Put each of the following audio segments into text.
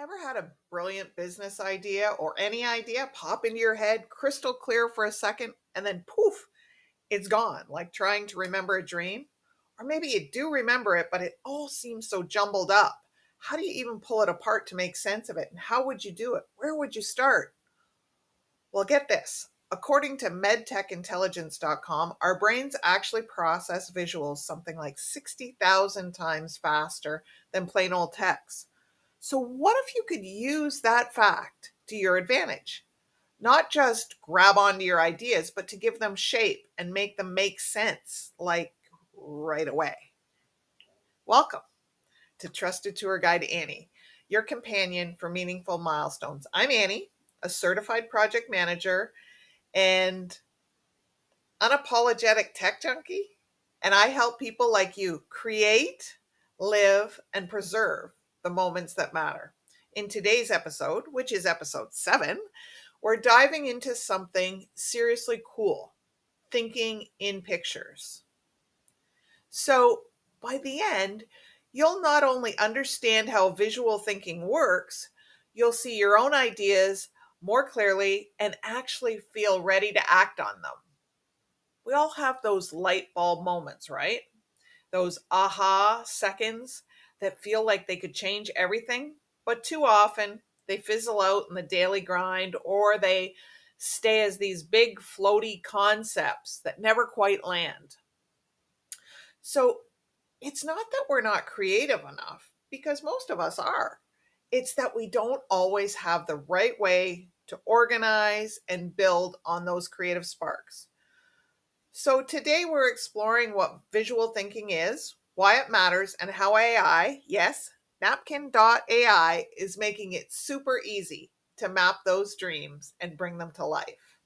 Ever had a brilliant business idea or any idea pop into your head crystal clear for a second and then poof, it's gone, like trying to remember a dream? Or maybe you do remember it, but it all seems so jumbled up. How do you even pull it apart to make sense of it? And how would you do it? Where would you start? Well, get this. According to medtechintelligence.com, our brains actually process visuals something like 60,000 times faster than plain old text. So, what if you could use that fact to your advantage? Not just grab onto your ideas, but to give them shape and make them make sense, like right away. Welcome to Trusted Tour Guide Annie, your companion for meaningful milestones. I'm Annie, a certified project manager and unapologetic tech junkie, and I help people like you create, live, and preserve the moments that matter. In today's episode, which is episode 7, we're diving into something seriously cool: thinking in pictures. So, by the end, you'll not only understand how visual thinking works, you'll see your own ideas more clearly and actually feel ready to act on them. We all have those light bulb moments, right? Those aha seconds that feel like they could change everything, but too often they fizzle out in the daily grind, or they stay as these big floaty concepts that never quite land. So it's not that we're not creative enough, because most of us are. It's that we don't always have the right way to organize and build on those creative sparks. So today we're exploring what visual thinking is, why it matters, and how AI, yes, Napkin.ai, is making it super easy to map those dreams and bring them to life.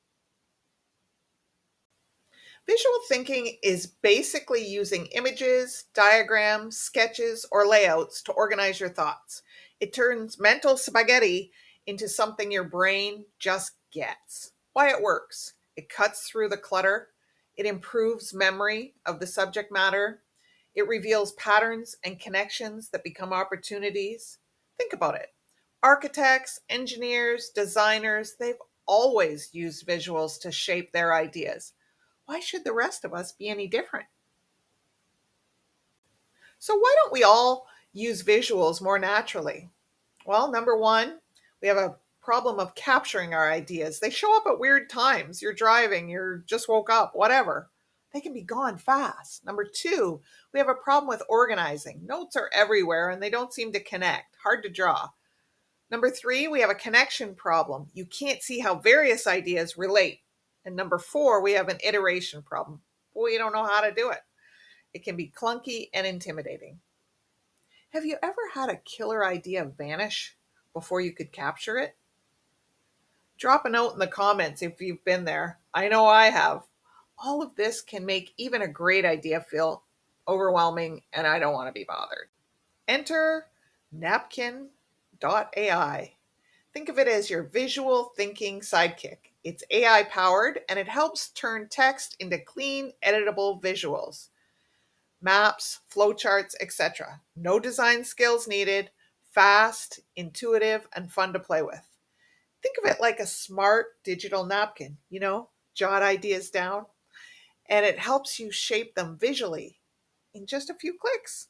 Visual thinking is basically using images, diagrams, sketches, or layouts to organize your thoughts. It turns mental spaghetti into something your brain just gets. Why it works: it cuts through the clutter, it improves memory of the subject matter, it reveals patterns and connections that become opportunities. Think about it. Architects, engineers, designers, they've always used visuals to shape their ideas. Why should the rest of us be any different? So, why don't we all use visuals more naturally? Well, number one, we have a problem of capturing our ideas. They show up at weird times. You're driving, you're just woke up, whatever. They can be gone fast. Number two, we have a problem with organizing. Notes are everywhere and they don't seem to connect. Hard to draw. Number three, we have a connection problem. You can't see how various ideas relate. And number four, we have an iteration problem. We don't know how to do it. It can be clunky and intimidating. Have you ever had a killer idea vanish before you could capture it? Drop a note in the comments if you've been there. I know I have. All of this can make even a great idea feel overwhelming, and I don't want to be bothered. Enter Napkin.ai. Think of it as your visual thinking sidekick. It's AI powered and it helps turn text into clean, editable visuals, maps, flowcharts, etc. No design skills needed, fast, intuitive, and fun to play with. Think of it like a smart digital napkin, jot ideas down, and it helps you shape them visually in just a few clicks.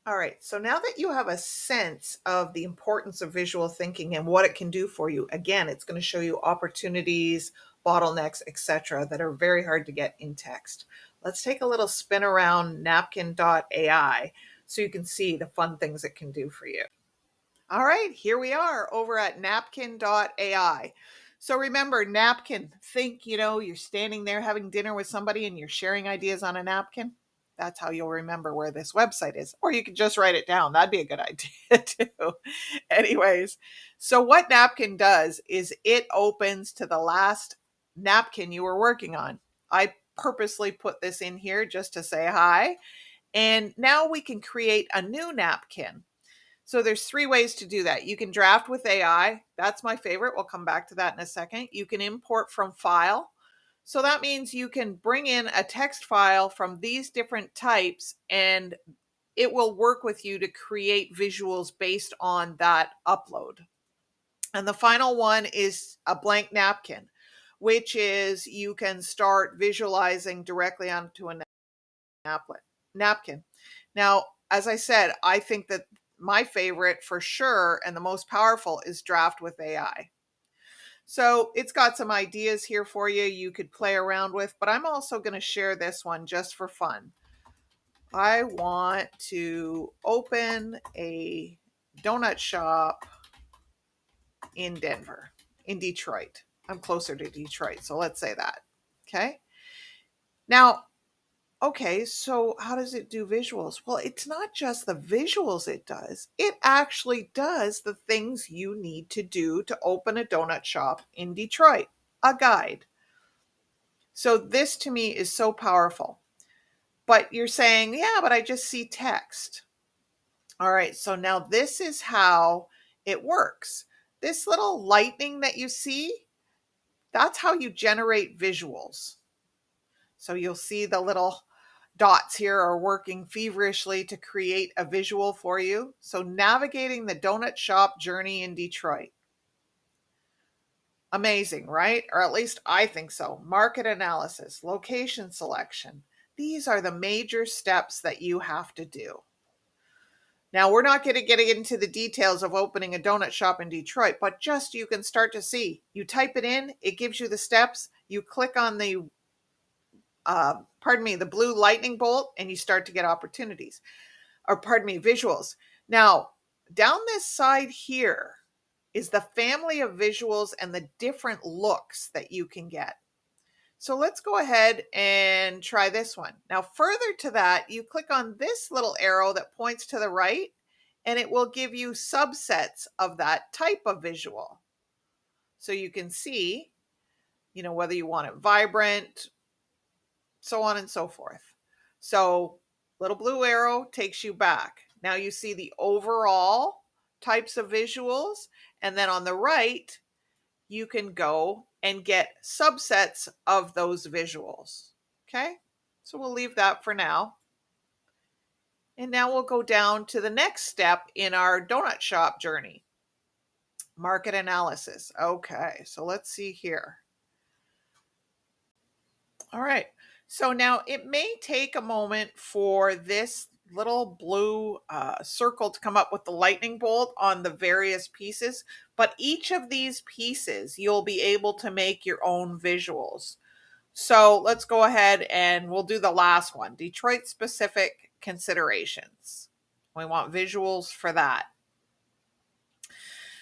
All right, so now that you have a sense of the importance of visual thinking and what it can do for you, again, it's going to show you opportunities, bottlenecks, etc., that are very hard to get in text. Let's take a little spin around napkin.ai so you can see the fun things it can do for you. All right, here we are over at napkin.ai. So remember, napkin, think, you're standing there having dinner with somebody and you're sharing ideas on a napkin. That's how you'll remember where this website is. Or you could just write it down. That'd be a good idea too. Anyways, so what Napkin does is it opens to the last napkin you were working on. I purposely put this in here just to say hi. And now we can create a new napkin. So there's 3 ways to do that. You can draft with AI. That's my favorite. We'll come back to that in a second. You can import from file. So that means you can bring in a text file from these different types and it will work with you to create visuals based on that upload. And the final one is a blank napkin, which is you can start visualizing directly onto a napkin. Now, as I said, I think that my favorite for sure and the most powerful is Draft with AI. So it's got some ideas here for you you could play around with, but I'm also going to share this one just for fun. I want to open a donut shop in Denver, in Detroit. I'm closer to Detroit, so let's say that. Okay. Now, okay, so how does it do visuals? Well, it's not just the visuals it does. It actually does the things you need to do to open a donut shop in Detroit, a guide. So this to me is so powerful. But you're saying, yeah, but I just see text. All right, so now this is how it works. This little lightning that you see, that's how you generate visuals. So you'll see the little dots here are working feverishly to create a visual for you. So navigating the donut shop journey in Detroit. Amazing, right? Or at least I think so. Market analysis, location selection. These are the major steps that you have to do. Now, we're not going to get into the details of opening a donut shop in Detroit, but just you can start to see. You type it in, it gives you the steps. You click on the the blue lightning bolt, and you start to get opportunities, or visuals. Now, down this side here is the family of visuals and the different looks that you can get. So let's go ahead and try this one. Now, further to that, you click on this little arrow that points to the right, and it will give you subsets of that type of visual. So you can see, whether you want it vibrant, so on and so forth. So little blue arrow takes you back. Now you see the overall types of visuals. And then on the right, you can go and get subsets of those visuals. Okay, so we'll leave that for now. And now we'll go down to the next step in our donut shop journey. Market analysis. Okay, so let's see here. All right. So now it may take a moment for this little blue circle to come up with the lightning bolt on the various pieces, but each of these pieces you'll be able to make your own visuals. So let's go ahead and we'll do the last one, Detroit specific considerations. We want visuals for that.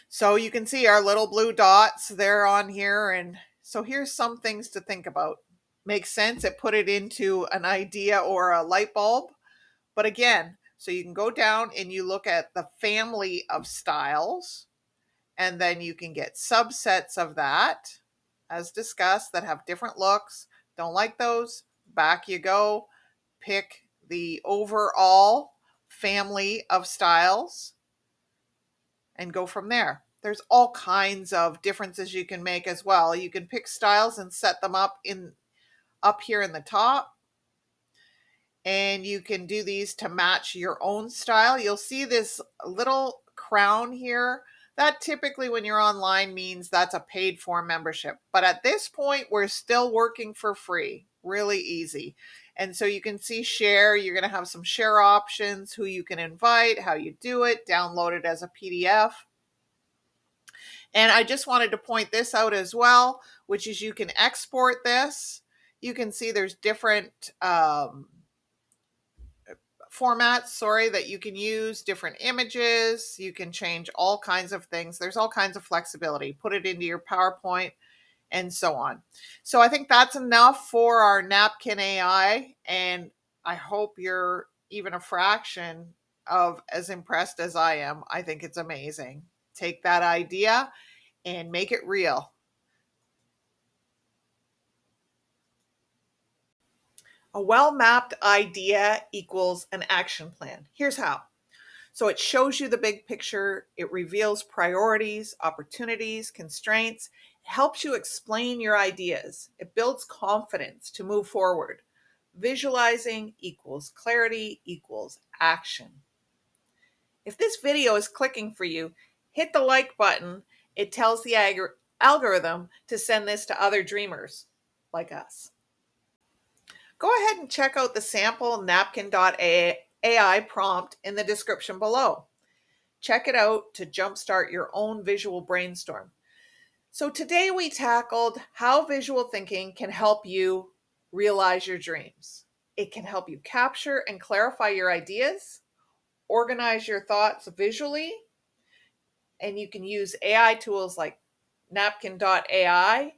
So you can see our little blue dots, they're on here. And so here's some things to think about. Makes sense. It put it into an idea or a light bulb. But again, so you can go down and you look at the family of styles, and then you can get subsets of that, as discussed, that have different looks. Don't like those? Back you go. Pick the overall family of styles and go from there. There's all kinds of differences you can make as well. You can pick styles and set them up here in the top. And you can do these to match your own style. You'll see this little crown here. That typically when you're online means that's a paid for membership. But at this point, we're still working for free. Really easy. And so you can see share. You're going to have some share options, who you can invite, how you do it, download it as a PDF. And I just wanted to point this out as well, which is you can export this. You can see there's different formats, that you can use, different images. You can change all kinds of things. There's all kinds of flexibility. Put it into your PowerPoint and so on. So I think that's enough for our Napkin AI. And I hope you're even a fraction of as impressed as I am. I think it's amazing. Take that idea and make it real. A well-mapped idea equals an action plan. Here's how. So it shows you the big picture. It reveals priorities, opportunities, constraints. It helps you explain your ideas. It builds confidence to move forward. visualizing equals clarity equals action. If this video is clicking for you, hit the like button. It tells the algorithm to send this to other dreamers like us. Go ahead and check out the sample Napkin.ai prompt in the description below. Check it out to jumpstart your own visual brainstorm. So today we tackled how visual thinking can help you realize your dreams. It can help you capture and clarify your ideas, organize your thoughts visually, and you can use AI tools like Napkin.ai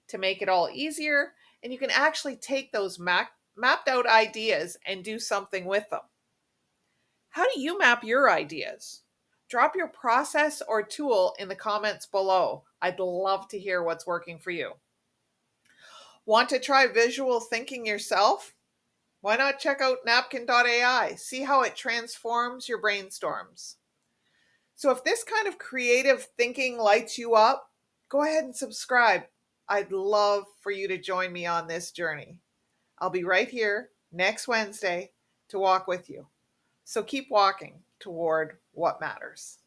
to make it all easier. And you can actually take those mapped out ideas and do something with them. How do you map your ideas? Drop your process or tool in the comments below. I'd love to hear what's working for you. Want to try visual thinking yourself? Why not check out Napkin.ai? See how it transforms your brainstorms. So if this kind of creative thinking lights you up, go ahead and subscribe. I'd love for you to join me on this journey. I'll be right here next Wednesday to walk with you. So keep walking toward what matters.